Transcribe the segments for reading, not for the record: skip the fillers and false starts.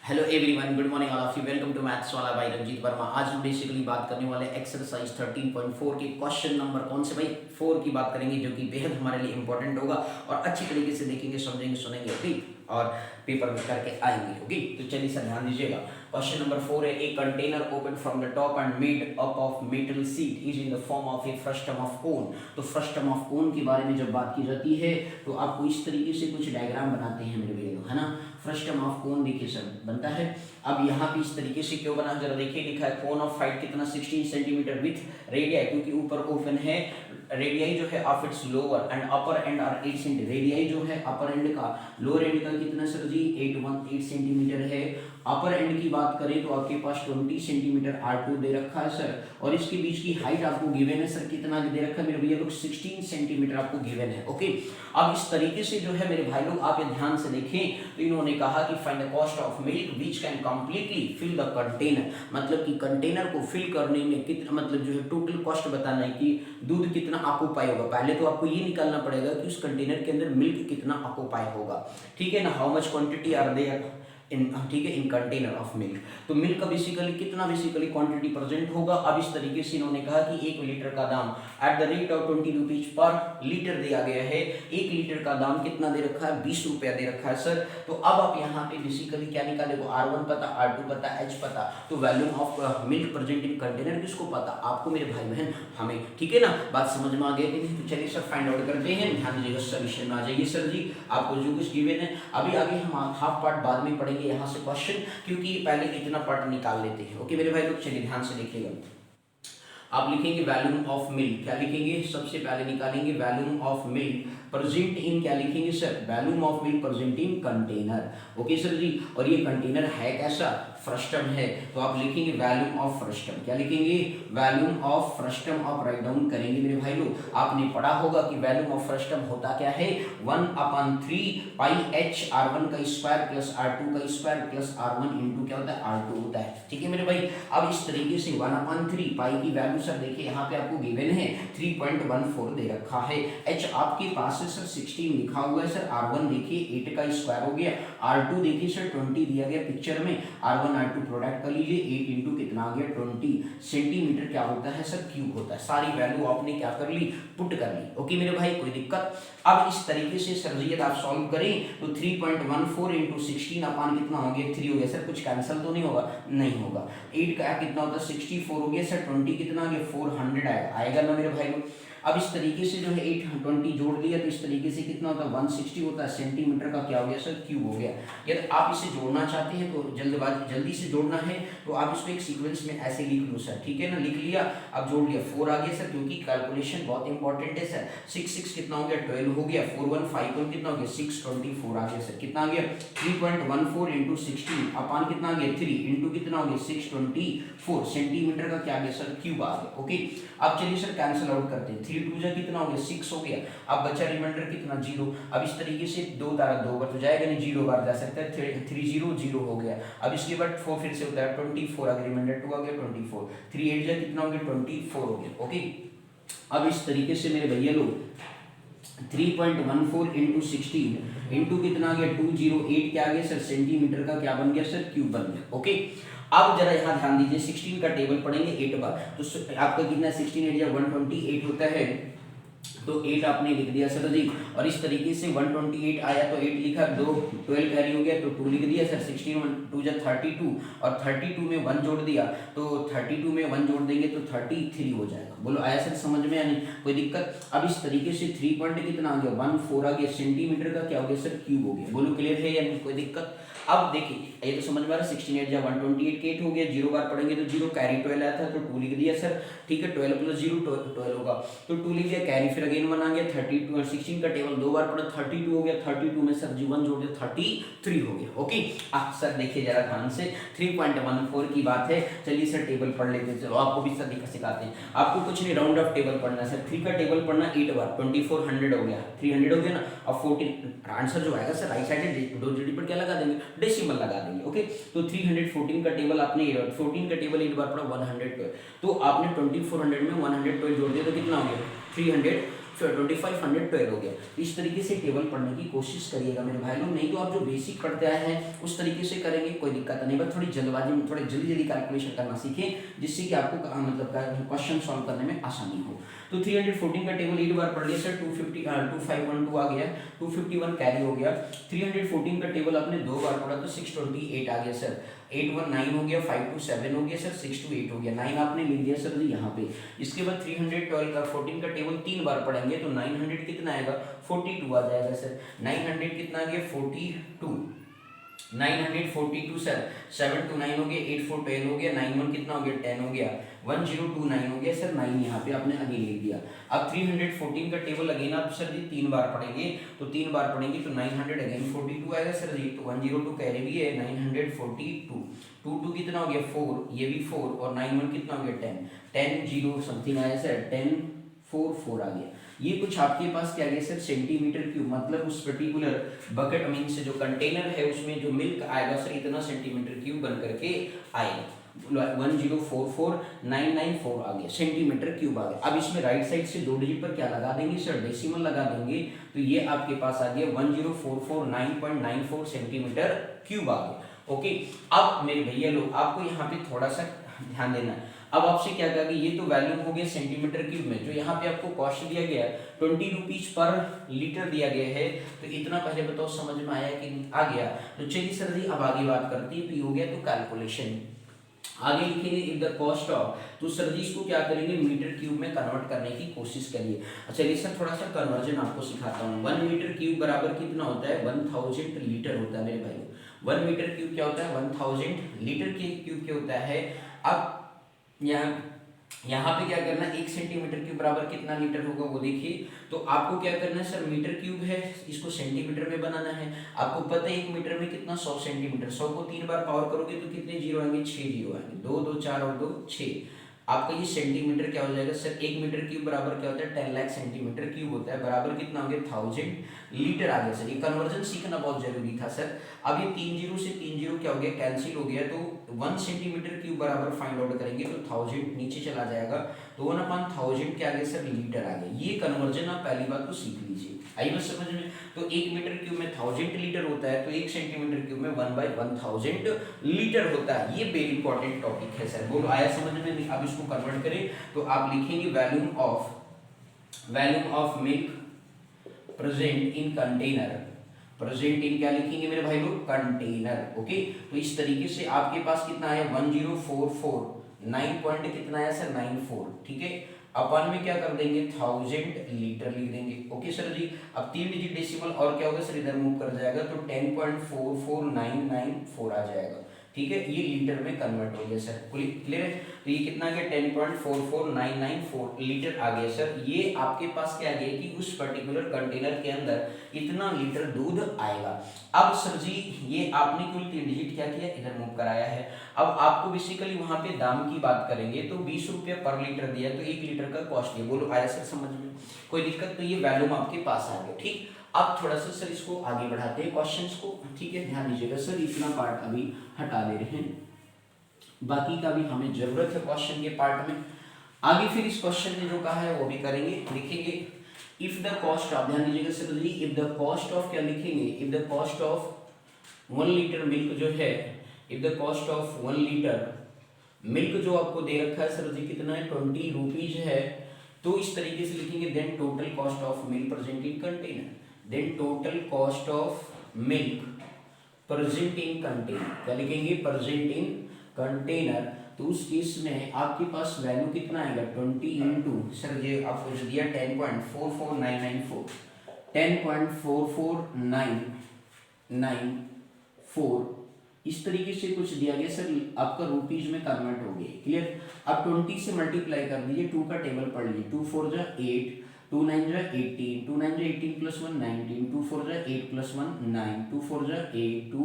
Hello everyone, good morning all of you. Welcome to maths वाला by Ranjeet Verma. आज हम basically बात करने वाले एक्सरसाइज 13.4 के क्वेश्चन नंबर कौन से भाई 4 की बात करेंगे, जो कि बेहद हमारे लिए इंपॉर्टेंट होगा और अच्छी तरीके से देखेंगे, समझेंगे, सुनेंगे ओके, और पेपर में करके आएंगे ओके। तो चलिए सर ध्यान दीजिएगा। क्वेश्चन नंबर 4 है, a container open from the top and made up of metal seat is in the form of A frustum of कोन। तो फ्रस्टम ऑफ कोन के बारे में जब बात की जाती है तो आपको इस तरीके से कुछ डायग्राम बनाते हैं मेरे भैया लोग, है ना। फ्रस्टम ऑफ कोन देखिए सर बनता है। अब यहाँ पे इस तरीके से क्यों बना, जरा देखिए, लिखा है कोन ऑफ हाइट कितना 16 सेंटीमीटर विथ रेडियाई, क्योंकि ऊपर ओपन है, रेडियाई जो है of its lower and upper end are 8 centimetre. Radii जो है अपर एंड का, लोअर एंड का कितना सर जी 8 सेंटीमीटर है। अपर एंड की बात करें तो आपके पास 20 सेंटीमीटर R2 दे रखा है सर, और इसके बीच की हाइट आपको गिवन है सर, कितना दे रखा है मेरे भैया लोग 16 सेंटीमीटर आपको गिवन है ओके। अब इस तरीके से जो है मेरे भाई लोग आप ये ध्यान से देखें तो इन्होंने कहा कि find the cost of milk which can completely fill the container, मतलब कि कंटेनर को फिल करने में कितना, मतलब जो है टोटल कॉस्ट बताना है कि दूध कितना ऑक्यूपाई होगा। पहले तो आपको ये निकालना पड़ेगा कि उस कंटेनर के अंदर मिल्क कितना ऑक्यूपाई होगा, ठीक है ना। How much quantity are there in, ठीक है, इन कंटेनर ऑफ मिल्क। तो मिल्क का बेसिकली कितना क्वांटिटी प्रेजेंट होगा। अब इस तरीके से इन्होंने कहा कि 1 लीटर का दाम at the rate of 20 rupees per litre दिया गया है। 1 लीटर का दाम कितना दे रखा है, 20 रुपया दे रखा है सर। तो अब आप यहाँ पे बेसिकली क्या निकालेंगे, R1 पता, R2 पता, H पता, तो volume of milk present in container किसको पता, आपको मेरे भाई बहन, हमें, ठीक है ना। बात समझ में आ गई थी। तो चलिए सर फाइंड आउट करते हैं, ध्यान दीजिएगा, सोल्यूशन में आ जाइए सर जी। आपको जो कुछ गिवन है अभी आगे हम हाफ पार्ट बाद में पढ़ेंगे यहाँ से क्वेश्चन, क्योंकि पहले इतना पार्ट निकाल लेते हैं ओके मेरे भाई लोग। चलिए ध्यान से देखिएगा। आप लिखेंगे वैल्यूम ऑफ मिल्क, क्या लिखेंगे, सबसे पहले निकालेंगे volume of milk present in, क्या लिखेंगे sir, volume of milk present in container okay sir ji. और ये कंटेनर है कैसा, फ्रस्टम है, तो आप लिखेंगे वैल्यूम ऑफ फ्रस्टम, क्या लिखेंगे, वैल्यूम ऑफ फ्रस्टम। आप राइट डाउन करेंगे मेरे भाई लोग। आपने पढ़ा होगा कि वैल्यूम ऑफ फ्रस्टम होता क्या है, 1/3 पाई h R1 का स्क्वायर प्लस R2 का स्क्वायर प्लस R1 इंटू क्या होता है, R2 होता है, ठीक है मेरे भाई। अब इस तरीके से 1/3 पाई की वैल्यू सर देखिए यहाँ पे आपको गिवन है 3.14 दे रखा है। h आपके पास है सर 16 लिखा हुआ है सर। R1 देखिए 8 का स्क्वायर हो गया, R2 देखिए सर 20 दिया गया पिक्चर में, R1 R2 प्रोडक्ट कर लीजिए, 8 इंटू कितना आ गया 20 सेंटीमीटर क्या होता है सर, क्यूब होता है। सारी वैल्यू आपने क्या कर ली, पुट कर ली ओके मेरे भाई, कोई दिक्कत। अब इस तरीके से सर जी आप सॉल्व करें तो 3.14 इंटू 16 अपान कितना हो गया 3 हो गया सर। कुछ कैंसिल तो नहीं होगा, नहीं होगा। 8 का कितना होता है 64 हो गया सर, 20 कितना आ गया 400 आएगा ना मेरे भाई लोग। अब इस तरीके से जो है 820 जोड़ दिया तो इस तरीके से कितना होता है 160 होता है, सेंटीमीटर का क्या हो गया सर, क्यूब हो गया। यदि आप इसे जोड़ना चाहते हैं तो जल्दी से जोड़ना है तो आप इसको एक सीक्वेंस में ऐसे लिख लो सर, ठीक है ना। लिख लिया, अब जोड़ लिया, 4 आ गया सर, क्योंकि कैलकुलेशन बहुत इंपॉर्टेंट है सर। 6 कितना हो गया 12 हो गया, 4 1 5 1 कितना हो गया 624 आ गया सर। कितना आ गया 3.14 इंटू 16 अपान कितना आ गया 3 इंटू कितना हो गया 624 सेंटीमीटर का क्या आ गया सर, क्यूब आ गया ओके। अब चलिए सर कैंसिल आउट करते हैं, 3 2 जा कितना हो गया 6 हो गया। अब बचा रिमाइंडर कितना 0। अब इस तरीके से 2 तारा 2 बार तो जाएगा नहीं, 0 बार जा सकता है, 3 0 0 हो गया। अब इसके बाद 4 फिर से होता है 24 आ गया, रिमाइंडर 2 आ गया 24, 3 8 जा कितना हो गया 24 हो गया ओके। अब इस तरीके से मेरे भैया लोग 3.14 इंटू 16 इंटू कितना आ गया 208 क्या आ गया सर, सेंटीमीटर का क्या बन गया सर, क्यूब बन गया ओके। अब जरा यहाँ ध्यान दीजिए, 16 का टेबल पढ़ेंगे 8 बार, तो आपका कितना 16 8 या 128 होता है, तो 8 आपने लिख दिया सर जी। और इस तरीके से 128 आया तो 8 लिखा, 2 12 कैरी हो गया तो 2 लिख दिया सर। 16 2 जा 32 और 32 में 1 जोड़ दिया तो 32 में 1 जोड़ देंगे तो 33 हो जाएगा। बोलो आया सर समझ में, यानी कोई दिक्कत। अब इस तरीके से 3 पॉइंट कितना आ गया 14 आ गया, सेंटीमीटर का क्या हो गया सर, क्यूब हो गया। बोलो क्लियर है या नहीं, कोई दिक्कत। अब देखिए ये तो समझ में आ रहा है, 16 8 जा 128 के 8 हो गया, 0 बार पढ़ेंगे तो 0 कैरी 12 आया था तो 2 लिख दिया सर, ठीक है। 12 प्लस 0 12 होगा तो 2 लिख दिया, कैरी फिर अगेन 1 आ गया, 32 और 16 का टेबल 2 बार पढ़ा 32 हो गया, 32 में सर जी 1 जोड़ दिया 33 हो गया ओके। अब सर देखिए जरा ध्यान से 3.14 की बात है, चलिए सर टेबल पढ़ लेते हैं। चलो आपको भी सर सिखाते हैं, आपको कुछ नहीं राउंड ऑफ टेबल पढ़ना है सर। 3 का टेबल पढ़ना 8 बार 2400 हो गया, 300 हो गया ना। अब 14 आंसर जो आएगा सर राइट साइड दो जीडी पर क्या लगा देंगे, डेसिमल लगा देंगे ओके। तो 314 का टेबल आपने 14 का टेबल 8 बार पढ़ा 112, तो आपने 2400 में 112 जोड़ दिया तो कितना हो गया 300 2512 हो गया। इस तरीके से टेबल पढ़ने की कोशिश करिएगा मेरे भाई लोग, नहीं तो आप जो बेसिक पढ़ते आए हैं उस तरीके से करेंगे कोई दिक्कत नहीं, बस थोड़ी जल्दबाजी में थोड़ी जल्दी जल्दी कैलकुलेशन करना सीखें जिससे कि आपको मतलब क्वेश्चन सॉल्व करने में आसानी हो। तो 314 का टेबल 8 बार पढ़ लिया सर, 2512 आ गया, 251 कैरी हो गया। 314 का टेबल आपने 2 बार पढ़ा तो 628 आ गया सर, 819 हो गया, 527 हो गया सर, 628 हो गया, 9 आपने लिख दिया सर जी यहाँ पे। इसके बाद 312 का 14 का टेबल 3 बार पढ़ेंगे तो 900 कितना आएगा, 42 आ जाएगा सर। 900 कितना आ गया, 42, 942 सर, 7 2 9 हो गया, 8 4 12 हो गया, 9 1 कितना हो गया, 10 हो गया, 1029 हो गया सर, 9 यहाँ पे आपने अगेन लिख दिया। अब 314 का टेबल अगेन आप सर जी 3 बार पढ़ेंगे तो 3 बार पढ़ेंगे तो 900 अगेन 42 आएगा सर जी, तो 102 कैरी भी है, 942, 2 2 कितना हो गया 4, ये भी 4, और 9 1 कितना हो गया 10, 10 0 समथिंग आया सर, 10 4 4 आ गया। ये कुछ आपके पास क्या गया सर, सेंटीमीटर क्यूब, मतलब उस पर्टिकुलर बकेट मीन से जो कंटेनर है उसमें जो मिल्क आएगा सर इतना सेंटीमीटर क्यूब बन करके आएगा। 1044994 आ गया, सेंटीमीटर क्यूब आ गया। अब इसमें राइट साइड से 2 डिजिट पर क्या लगा देंगे सर, डेसिमल लगा देंगे, तो ये आपके पास आ गया 10449.94 सेंटीमीटर क्यूब आ गया। ओके, अब मेरे भैया लोग आपको यहाँ पे थोड़ा सा ध्यान देना है। अब आपसे क्या कहा कि ये तो वैल्यू हो गया सेंटीमीटर क्यूब में, जो यहाँ पे आपको कॉस्ट दिया गया है 20 रुपीज पर लीटर दिया गया है, तो इतना पहले बताओ समझ में आया कि आ गया। तो चलिए सर जी अब आगे बात करते हैं, तो हो गया तो कैलकुलेशन आगे लिखेंगे इफ द कॉस्ट ऑफ, तो सर जी इसको क्या करेंगे मीटर क्यूब में कन्वर्ट करने की कोशिश करिए। अच्छा ये सर थोड़ा सा कन्वर्जन आपको सिखाता हूँ। 1 मीटर क्यूब बराबर कितना होता है, 1000 लीटर होता है मेरे भाई। 1 मीटर क्यूब क्या होता है, 1000 लीटर के क्यूब क्या होता है। अब यहाँ पे क्या करना है, 1 सेंटीमीटर क्यूब बराबर कितना लीटर होगा वो देखिए। तो आपको क्या करना है सर, मीटर क्यूब है इसको सेंटीमीटर में बनाना है। आपको पता है 1 मीटर में कितना 100 सेंटीमीटर, 100 को 3 बार पावर करोगे तो कितने जीरो आएंगे, 6 जीरो आएंगे, 2 2 4 और 2 6। आपका ये सेंटीमीटर क्या हो जाएगा सर, 1 मीटर क्यूब बराबर क्या होता है 10 लाख सेंटीमीटर क्यूब होता है, बराबर कितना हो गया 1000 लीटर आ गया सर। ये कन्वर्जन सीखना बहुत जरूरी था सर। अब ये 3 जीरो से 3 जीरो क्या हो गया, कैंसिल हो गया, तो 1 सेंटीमीटर क्यूब बराबर फाइंड आउट करेंगे तो 1000 नीचे चला जाएगा, तो 1/1000 क्या आ गया सर, लीटर आ गया। ये कन्वर्जन आप पहली बात तो सीख लीजिए, आई बस समझ में। तो 1 मीटर क्यूब में 1000 लीटर होता है, तो 1 सेंटीमीटर क्यूब में 1/1000 लीटर होता है। ये वेरी इंपॉर्टेंट टॉपिक है सर, बोलो आया समझ में। अब इसको कन्वर्ट करें तो आप लिखेंगे volume of milk present in container, present in क्या लिखेंगे मेरे भाई लोग, कंटेनर। ओके, तो इस तरीके से आपके पास कितना आया 10449 पॉइंट कितना आया सर 94, ठीक है। अपन में क्या कर देंगे 1000 लीटर लिख देंगे। ओके सर जी, अब 3 डिजिट डेसिमल और क्या होगा सर, इधर मूव कर जाएगा तो 10.44994 आ जाएगा, ठीक है। ये लीटर में कन्वर्ट हो गया सर, क्लियर है। तो ये कितना गया 10.44994 लीटर आ गया सर। ये आपके पास क्या आ गया कि उस पर्टिकुलर कंटेनर के अंदर इतना लीटर दूध आएगा। अब सर जी ये आपने कुल 3 डिजिट क्या किया, इधर मूव कराया है। अब आपको बेसिकली वहां पे दाम की बात करेंगे तो 20 रुपये पर लीटर दिया, तो 1 लीटर का कॉस्ट है। बोलो आया सर समझ में, कोई दिक्कत। तो ये वैल्यूम आपके पास आ गया, ठीक। अब थोड़ा सा सर इसको आगे बढ़ाते हैं क्वेश्चंस को, ठीक है। ध्यान दीजिएगा सर, इतना पार्ट अभी हटा दे रहे हैं, बाकी का भी हमें जरूरत है क्वेश्चन के पार्ट में। आगे फिर इस क्वेश्चन ने जो कहा है वो भी करेंगे, लिखेंगे इफ द कॉस्ट ऑफ, ध्यान दीजिएगा sir ji, if the cost of क्या लिखेंगे, if the cost of 1 litre milk जो है, if the cost of 1 litre milk जो आपको दे रखा है सर जी कितना है 20 रुपीज है, तो इस तरीके से लिखेंगे then total cost of milk present in container, then total cost of milk present in container, क्या लिखेंगे प्रेजेंट इन कंटेनर। तो उस केस में आपके पास वैल्यू कितना आएगा 20 इंटू सर ये आपको जो दिया 10.44994, 10.44994 इस तरीके से कुछ दिया गया सर, आपका रुपीज में कन्वर्ट हो गया, क्लियर। अब 20 से मल्टीप्लाई कर दीजिए, 2 का टेबल पढ़ लीजिए, 2 4 जा 8, 2 9 जा 18, 2 9 जा 18 प्लस 1 19, 2 4 जा 8 प्लस 1 9, 2 4 जा 8, 2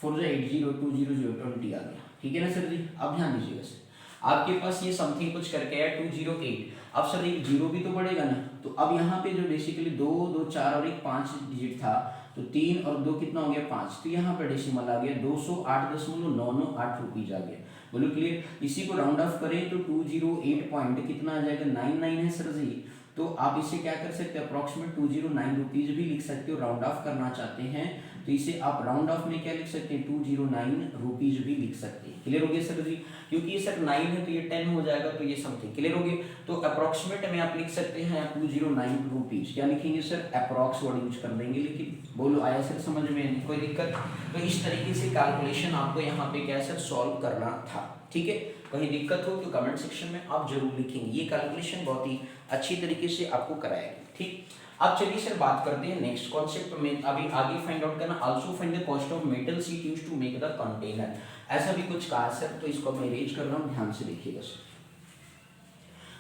4 जा 8 0 2 0 0 20 आ गया, ठीक है ना सर जी। अब ध्यान दीजिएगा सर, आपके पास ये समथिंग कुछ करके आया 208। अब सर एक जीरो भी तो बढ़ेगा ना, तो अब यहाँ पे जो बेसिकली 2 2 4 और 1 5 डिजिट था, तो 3 और 2 कितना हो गया 5, तो यहाँ पर डेसिमल आ गया 208.998 रुपीज आ गया, बोलो क्लियर। इसी को राउंड ऑफ करें तो 208 पॉइंट कितना आ जाएगा 99 है सर जी, तो आप इसे क्या कर सकते हैं, अप्रॉक्सीमेट 209 रुपीज भी लिख सकते हो। राउंड ऑफ करना चाहते हैं तो इसे आप राउंड ऑफ में क्या लिख सकते हैं, 209 रुपीज भी लिख सकते हैं। क्लियर हो गया सर जी, क्योंकि ये सर 9 है तो ये 10 हो जाएगा, तो ये समथिंग। क्लियर हो गया, तो अप्रॉक्सीमेट में आप लिख सकते हैं 209 रुपीज। क्या लिखेंगे सर, अप्रॉक्स वर्ड यूज कर देंगे। लेकिन बोलो आया सर समझ में, कोई दिक्कत? तो इस तरीके से कैलकुलेशन आपको यहाँ पे क्या सर सॉल्व करना था। ठीक है, कहीं दिक्कत हो तो कमेंट सेक्शन में आप जरूर लिखेंगे। ये कैलकुलेशन बहुत ही अच्छी तरीके से आपको कराएगी। ठीक, अब चलिए सर बात करते हैं नेक्स्ट कॉन्सेप्ट में। अभी आगे फाइंड आउट करना, also find the cost of metal sheet used to make the container. ऐसा भी कुछ कहा सर, तो इसको मैं अरेंज कर रहा हूँ, ध्यान से देखिएगा सर,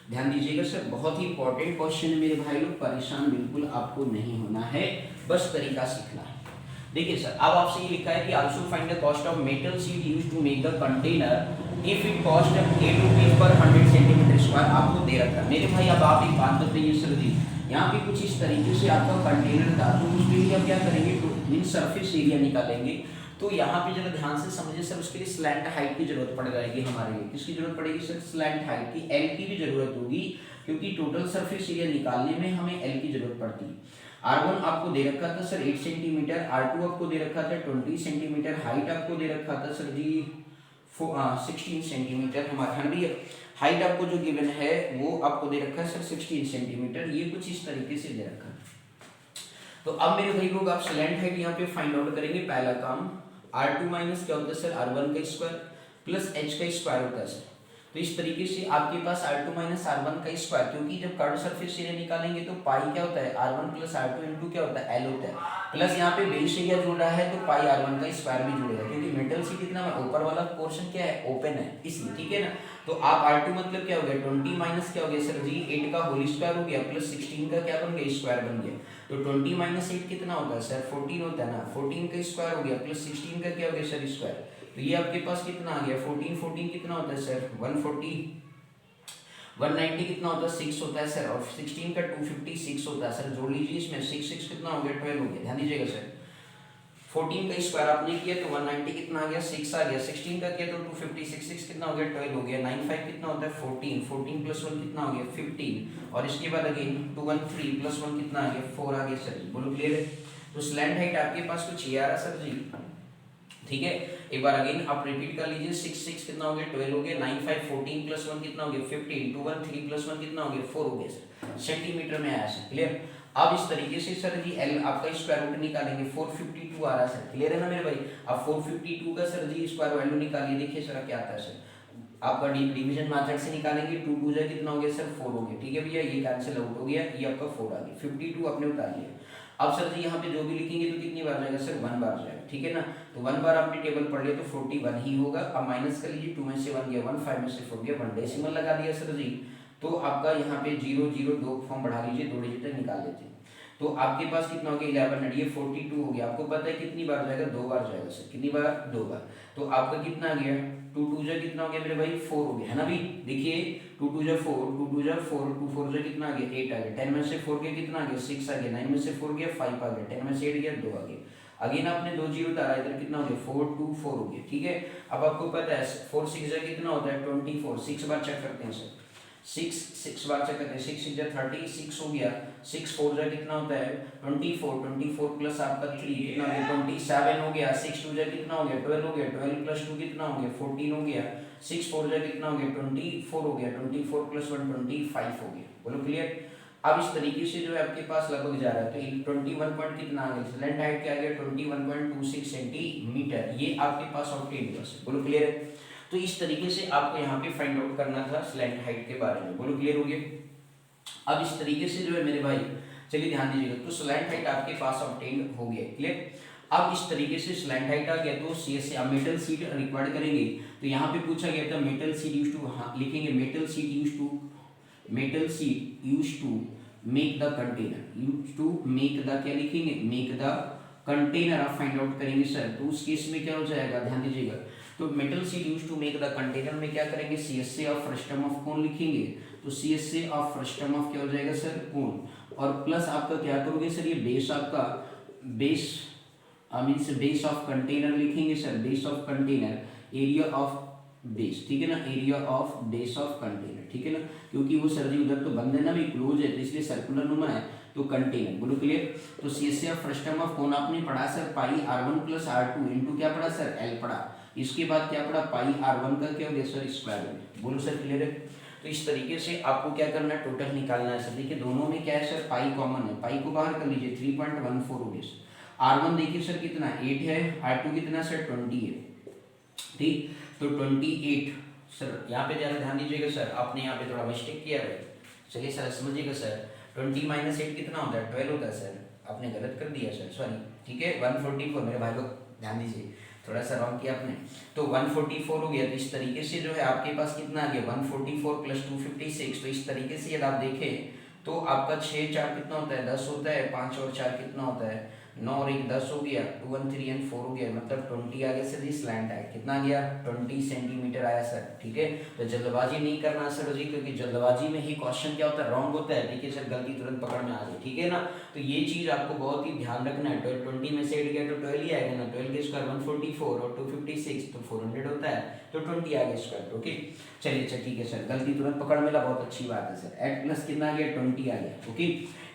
ध्यान दीजिएगा सर, बहुत ही इंपॉर्टेंट क्वेश्चन है मेरे भाई लोग। परेशान बिल्कुल आपको नहीं होना है, बस तरीका सीखना है। देखिए सर, अब आपसे ये लिखा है कि also find the cost of metal sheet used to make the container if it cost 8 rupees per 100 centimetre square. आपको दे रखा है मेरे भाई। अब आप एक बात बताइए सर जी, यहाँ पे कुछ इस तरीके से आपका कंटेनर था, तो उसके लिए आप क्या करेंगे, मीन सरफेस एरिया निकालेंगे। तो यहाँ पे जरा ध्यान से समझिए सर, उसके लिए स्लैंट हाइट की जरूरत पड़ जाएगी हमारे लिए। किसकी जरूरत पड़ेगी सर, स्लैंट हाइट की, एल की भी जरूरत होगी, क्योंकि टोटल सरफेस एरिया निकालने में हमें एल की जरूरत पड़ती है। R1 आपको दे रखा था सर 8 सेंटीमीटर, R2 आपको दे रखा था 20 सेंटीमीटर, हाइट आपको दे रखा था सर जी 16 सेंटीमीटर। हमारा भी हाइट आपको जो गिवन है वो आपको दे रखा है सर 16 सेंटीमीटर। ये कुछ इस तरीके से दे रखा है। तो अब मेरे भाई लोग आप स्लैंट हाइट यहाँ पे फाइंड आउट करेंगे। पहला काम, R2 माइनस क्या होता है सर, R1 का स्क्वायर प्लस H का स्क्वायर होता है सर। तो इस तरीके से आपके पास R2 माइनस R1 का स्क्वायर, क्योंकि जब कर्व सरफेस एरिया निकालेंगे तो पाई क्या होता है, R1 प्लस R2 इंटू क्या होता है, L होता है, प्लस यहाँ पे बेस एरिया जुड़ रहा है तो पाई R1 का स्क्वायर भी जुड़ेगा, क्योंकि मेटल शीट कितना है, ऊपर वाला पोर्शन क्या है, ओपन है, इसलिए। ठीक है ना, तो आप R2 मतलब क्या हो गया, 20 माइनस क्या हो गया सर जी 8 का होल स्क्वायर हो गया, प्लस 16 का क्या बन गया, स्क्वायर बन गया। तो 20 माइनस 8 कितना होता है सर, 14 होता है ना, 14 का स्क्वायर हो गया, प्लस 16 का क्या हो गया सर, स्क्वायर। तो ये आपके पास कितना आ गया, 14 कितना होता है सर, 140, 190 कितना होता है, 6 होता है सर, और 16 का 256 होता है सर। जोड़ लीजिए इसमें, 6 कितना हो गया, 12 हो गया। ध्यान दीजिएगा सर, 14 का स्क्वायर आपने किया तो 190 कितना आ गया, 6 आ गया, 16 का किया तो 256, 6 कितना हो गया, 12 हो गया, 95 कितना होता है, 14, 14 प्लस 1 कितना हो गया, 15, और इसके बाद अगेन 213 प्लस 1 कितना आ गया, 4 आ गया सर। बोलो क्लियर है? तो स्लैंट हाइट आपके पास कुछ ये आ रहा सर जी। ठीक है, एक बार अगेन आप रिपीट कर लीजिए, 6 कितना हो गया, 12 हो गया, 95 14 प्लस 1 कितना हो गया, 15, 213 प्लस 1 कितना हो गया, 4 हो गया सर, सेंटीमीटर में आया सर। क्लियर? अब इस तरीके से सर जी एल आपका स्क्वायर रूट निकालेंगे, 452 आ रहा है सर। क्लियर है ना मेरे भाई? अब 452 का सर जी स्क्वायर वैल्यू निकालिए, देखिए सर क्या आता है सर, आपका डिवीजन मेथड से निकालेंगे, 2 2 जा कितना हो गया सर, 4 हो गया। ठीक है भैया, ये कैंसिल आउट हो गया, ये आपका 4 आ गया, 52 आपने उतार लिया। अब सर जी यहाँ पे जो भी लिखेंगे तो कितनी बार जाएगा सर, 1 बार जाएगा। ठीक है ना, तो 1 बार आपने टेबल पढ़ लिया तो 41 ही होगा। अब माइनस कर लीजिए, 2 में से 1 गया 1, 5 में से 4 गया 1, डेसिमल लगा दिया सर जी, तो आपका यहाँ पे 0 0 2 फॉर्म बढ़ा लीजिए, 2 डिजिट तक निकाल लेते हैं। तो आपके पास कितना हो गया, 11, ये 42 हो गया। आपको पता है कितनी बार जाएगा, 2 बार जाएगा सर। कितनी बार, 2 बार। तो आपका कितना आ गया, 2 2 जा कितना हो गया मेरे भाई, 4 हो गया, है ना भाई? देखिए 2 2 जा 4, 2 2 जा 4, 2 4 जा कितना आ गया, 8 आ गया, 10 में से 4 गया कितना आ गया, 6 आ गया, 9 में से 4 गया 5 आ गया, 10 में से 8 गया 2 आ गया। अगेन आपने 2 0 उतारा, इधर कितना हो गया, 4 2 4 हो गया। ठीक है, अब आपको पता है 4 6 जा कितना होता है, 24, 6 बार चेक करते हैं सर, 6 बार चेक करते हैं, 6 6 जा 36 हो गया, 6 4 जा कितना होता है, 24 प्लस आपका 3 कितना हो गया, 27 हो गया, 6 2 जा कितना हो गया, 12 हो गया, 12 प्लस 2 कितना हो गया, 14 हो गया, 6 4 जा कितना हो गया, 24 हो गया, 24 प्लस 1 25 हो गया। बोलो क्लियर? अब इस तरीके से जो है आपके पास लगभग जा रहा है, तो 21 पॉइंट कितना आ गया, स्लैंट हाइट क्या आ गया, 21.26 सेंटीमीटर, ये आपके पास ऑब्टेन हुआ। बोलो क्लियर है? तो इस तरीके से आपको यहाँ पे फाइंड आउट करना था स्लैंट हाइट के बारे में। बोलो क्लियर हो गया? अब इस तरीके से जो है मेरे भाई, चलिए ध्यान दीजिएगा, तो स्लैंट हाइट आपके पास ऑब्टेन हो गया। क्लियर? अब इस तरीके से स्लैंट हाइट आ गया, तो सीएससी अब मेटल शीट रिक्वायर्ड करेंगे। तो यहाँ पे पूछा गया था मेटल शीट यूज्ड टू, लिखेंगे metal sheet used to make the container, used to make the, क्या लिखेंगे, मेक द कंटेनर। आप फाइंड आउट करेंगे सर, तो उस केस में क्या हो जाएगा, ध्यान दीजिएगा, तो metal sheet used to make the container में क्या करेंगे, CSC of frustum of cone लिखेंगे। तो सीएससी ऑफ फ्रस्टम ऑफ क्या हो जाएगा सर, कोन, और प्लस आपका क्या करोगे सर, ये बेस आपका बेस ऑफ कंटेनर लिखेंगे sir, base of container, area of base, ठीक है ना, area of base of container, ठीक है ना, क्योंकि वो सर जी उधर तो बंद है ना, भी क्लोज है, तो इसलिए सर्कुलर नुमा है, तो कंटेनर। बोलो क्लियर। तो CSA of first term of कौन आपने पढ़ा सर, पाई R1 प्लस R2 इंटू क्या पढ़ा सर, L पढ़ा। इसके बाद क्या पढ़ा, पाई R1 का क्या हो गया सर, स्क्वायर हो गया। बोलो सर क्लियर है। तो इस तरीके से आपको क्या करना है, टोटल निकालना है सर। देखिए दोनों में क्या है सर, पाई कॉमन है, पाई को बाहर कर लीजिए, 3.14 हो गया सर। R1 देखिए सर कितना 8 है, R2 कितना सर 20 है, ठीक। तो 28 सर, यहाँ पे ज़्यादा ध्यान दीजिएगा सर, आपने यहाँ पे थोड़ा मिस्टेक किया है। चलिए सर समझिएगा सर, 20 माइनस 8 कितना होता है, 12 होता है सर, आपने गलत कर दिया सर, सॉरी, ठीक है। 144, मेरे भाई लोग ध्यान दीजिए, थोड़ा सा रॉन्ग किया आपने, तो 144 हो गया। तो इस तरीके से जो है आपके पास कितना आ गया, 144 प्लस 256। तो इस तरीके से यदि आप देखें तो आपका 6 4 कितना होता है, 10 होता है, 5 और 4 कितना होता है, 9 और 1 10 हो गया, 2 1 3 and 4 हो गया, मतलब 20 आ गया सर जी। स्लैंट है कितना आ गया, 20 सेंटीमीटर आया सर, ठीक है। तो जल्दबाजी नहीं करना सर जी, क्योंकि जल्दबाजी में ही क्वेश्चन क्या होता है, रॉन्ग होता है। देखिए सर गलती तुरंत पकड़ में आ जाए, ठीक है ना। तो ये चीज आपको बहुत ही ध्यान रखना है। 20 में से 8 गया तो 12 ही आएगा ना, 12 के स्क्वायर 144 और 256 तो 400 होता है, तो 20 आ गया स्क्वायर, ओके। चलिए अच्छा ठीक है सर, गलती तुरंत पकड़ में ला, बहुत अच्छी बात है सर। 8 प्लस कितना आ गया, 20 आ गया, ओके।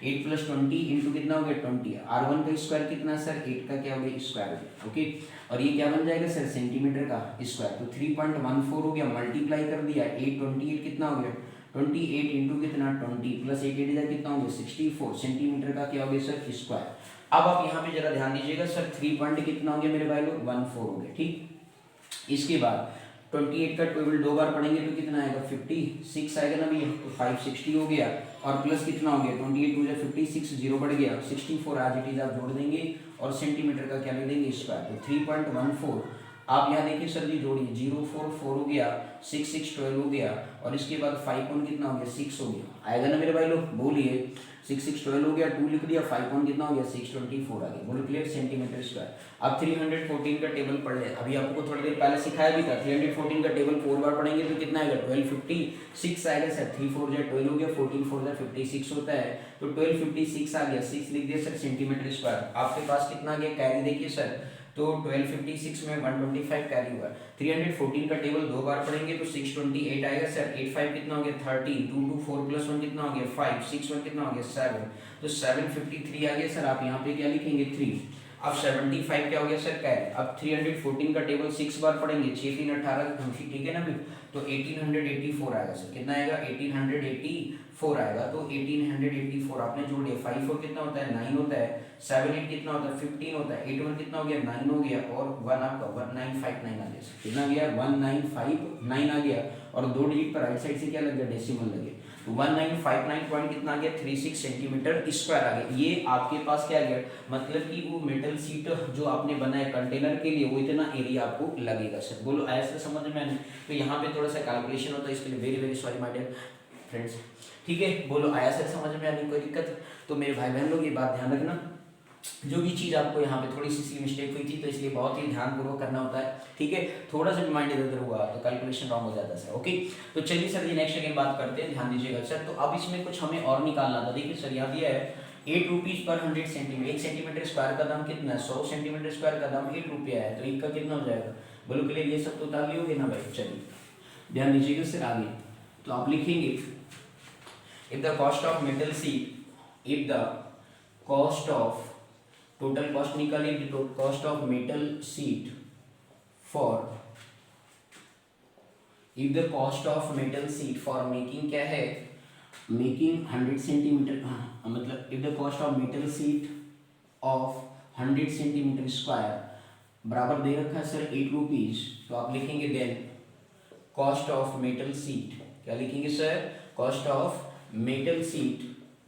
8 प्लस 20 इंटू कितना हो गया, 20। R1 का स्क्वायर कितना सर, 8 का क्या हो गया, स्क्वायर हो गया, ओके। और ये क्या बन जाएगा सर, सेंटीमीटर का स्क्वायर। तो 3.14 हो गया, मल्टीप्लाई कर दिया, 828 कितना हो गया, 28 इंटू कितना 20 प्लस 8 8 कितना हो गया, 64 सेंटीमीटर का क्या हो गया सर, स्क्वायर। अब आप यहाँ पे जरा ध्यान दीजिएगा सर, 3 पॉइंट कितना हो गया मेरे भाई लोग, 14 हो गया, ठीक। इसके बाद 28 का 12 दो बार पढ़ेंगे तो कितना आएगा, 56 आएगा ना भैया, तो 560 हो गया। और प्लस कितना हो गया, 28 टू 56, 0 बढ़ गया, 64 आज इट इज आप जोड़ देंगे और सेंटीमीटर का क्या ले देंगे, स्क्वायर। तो 3.14 आप यहाँ देखिए सर जी, जोड़िए, 0 4 4 हो गया, 6 6 12 हो गया, और इसके बाद 5 पॉइंट कितना हो गया, 6 हो गया, आएगा ना मेरे भाई लोग, बोलिए। 6 6 12 हो गया, 2 लिख दिया, 5 पॉइंट कितना हो गया, 624 आ गया, बोलो क्लियर, सेंटीमीटर स्क्वायर। अब 314 का टेबल पढ़ ले, अभी आपको थोड़ी देर पहले सिखाया भी था। 314 का टेबल 4 बार पढ़ेंगे तो कितना आएगा, 1256 आएगा सर। 3 4 जा 12 हो गया, 14 4 जा 56 होता है, तो 1256 आ गया, 6 लिख दिया सर, सेंटीमीटर स्क्वायर। आपके पास कितना आ गया, कैरी देखिए सर, तो 1256 में 125 कैरी हुआ। 314 का टेबल 2 बार पढ़ेंगे तो 628 आएगा सर। 8 5 कितना हो गया, 13, 2 2 4 प्लस 1 कितना हो गया, 5, 6 1 कितना हो गया, 7, तो 753 आ गया सर। आप यहाँ पे क्या लिखेंगे, 3। अब 75 क्या हो गया सर, कैरी। अब 314 का टेबल 6 बार पढ़ेंगे, 6 3 18, ठीक है ना, तो 1884 आएगा सर। कितना आएगा, 1884 आएगा। तो 1884 आपने जोड़ लिया, 5 4 कितना होता है, 9 होता है, 7 8 कितना होता है, 15 होता है, 8 1 कितना हो गया, 9 हो गया, और 1 आपका 1959 आ गया। कितना गया, 1959 आ गया, और 2 डिजिट पर राइट साइड से क्या लग गया, डेसिमल लगे, तो 1959 पॉइंट कितना आ गया, 36 सेंटीमीटर स्क्वायर आ गया। ये आपके पास क्या आ गया, मतलब कि वो मेटल सीट जो आपने बनाया कंटेनर के लिए, वो इतना एरिया आपको लगेगा सर। बोलो ऐसे समझ में आने। तो यहाँ पे थोड़ा सा कैलकुलेशन होता है, इसके लिए very very sorry my dear friends, ठीक है। बोलो आया सर समझ में आने, कोई दिक्कत। तो मेरे भाई बहन लोग ये बात ध्यान रखना, जो भी चीज़ आपको यहाँ पे थोड़ी सी मिस्टेक हुई थी, तो इसलिए बहुत ही ध्यानपूर्वक करना होता है, ठीक है। थोड़ा सा भी माइंड इधर उधर हुआ तो कैलकुलेशन रॉन्ग हो जाता है सर, ओके। तो चलिए सर, ये नेक्स्ट अगेन बात करते हैं, ध्यान दीजिएगा सर। तो अब इसमें कुछ हमें और निकालना था। देखिए सर यहाँ दिया है 8 rupees per 100 centimetre, 1 centimetre square का दाम कितना है, 100 सेंटीमीटर स्क्वायर का दाम 8 रुपया है, तो एक का कितना हो जाएगा, बोलो क्लियर। ये सब तो उतार लियोगे ना भाई, चलिए ध्यान दीजिएगा सर। आगे तो आप लिखेंगे, if the cost of metal sheet, if the cost of, total cost निकालिए, cost of metal sheet for, if the cost of metal sheet for making क्या है, मेकिंग 100 सेंटीमीटर, मतलब if the cost of metal sheet of 100 centimetre square बराबर दे रखा है sir 8 rupees, तो आप लिखेंगे then cost of metal sheet, क्या लिखेंगे sir, cost of metal sheet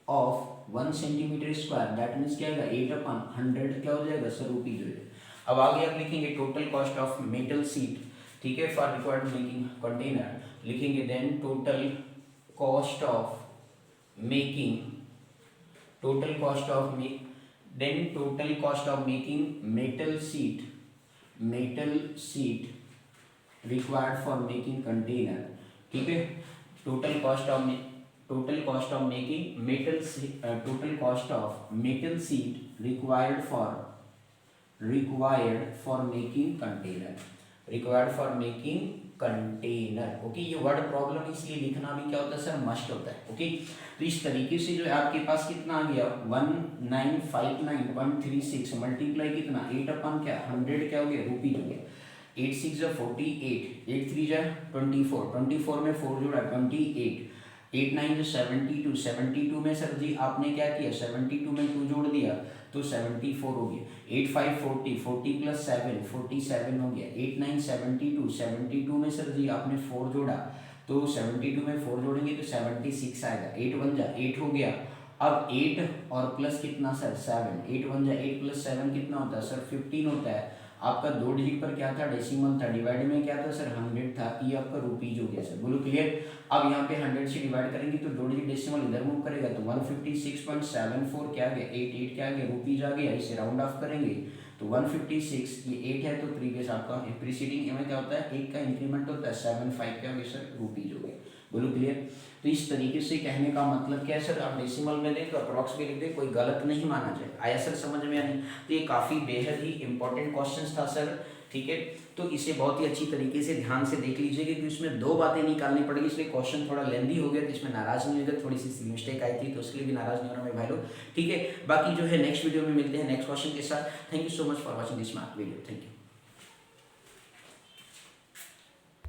of 1 centimetre square, that means क्या आएगा 8/100 क्या हो जाएगा सर, रुपीज हो जाएगा। अब आगे आप लिखेंगे total cost of metal sheet, ठीक है, फॉर रिक्वायर्ड मेकिंग कंटेनर, लिखेंगे then total cost of making, total cost of make, then total cost of making metal sheet, metal sheet required for making container, ठीक है। Total cost of making metal, total cost of metal sheet required for making container, required for making container. Okay, ये word problem इसलिए लिखना भी क्या होता है sir, must होता है। ओके, तो इस तरीके से जो है आपके पास कितना आ गया 1959.36 मल्टीप्लाई कितना 8 अपन क्या 100 क्या हो गया रुपीज हो गया। 8 6 जा 48, 8 3 जा 24, 24 में 4 जोड़ा 28, 8 9 जो 72, 72 में सर जी आपने क्या किया 72 में 2 जोड़ दिया तो 74 हो गया। 8 5 40, 40 प्लस 7 47 हो गया। 8 9 72, 72 में सर जी आपने 4 जोड़ा तो 72 में 4 जोड़ेंगे तो 76 आएगा। 8 1 जा 8 हो गया। अब 8 और प्लस कितना सर 7, 8 1 जा 8 प्लस 7 कितना होता है सर 15 होता है। आपका 2 डिजिट पर क्या था डेसिमल था, डिवाइड में क्या था सर 100 था, ये आपका रुपीज हो गया सर। बोलो क्लियर। अब यहाँ पे 100 से डिवाइड करेंगे तो 2 डिजिट डेसिमल इधर मूव करेगा तो 156.74 क्या आ गया 88 क्या आ गया रुपीज आ गया। इसे राउंड ऑफ करेंगे तो 156 ये 8 है तो प्रीवियस आपका प्रीसीडिंग में क्या होता है 1 का इंक्रीमेंट होता है 75 क्या हो गया सर रुपीज हो गया। बोलो क्लियर। तो इस तरीके से कहने का मतलब क्या है सर, आप डेसिमल में दें तो अप्रॉक्स भी लिख दें, कोई गलत नहीं माना जाए। आया सर समझ में आनी। तो ये काफ़ी बेहद ही इंपॉर्टेंट क्वेश्चन था सर, ठीक है। तो इसे बहुत ही अच्छी तरीके से ध्यान से देख लीजिए क्योंकि इसमें 2 बातें निकालनी पड़ेगी, इसलिए क्वेश्चन थोड़ा लेंदी हो गया तो इसमें नाराज नहीं होगा, थोड़ी सी मिस्टेक आई थी तो उसके लिए भी नाराज नहीं होना मेरे भाई लोग, ठीक है। बाकी जो है नेक्स्ट वीडियो में मिलते हैं नेक्स्ट क्वेश्चन के साथ। Thank you so much for watching this video, thank you.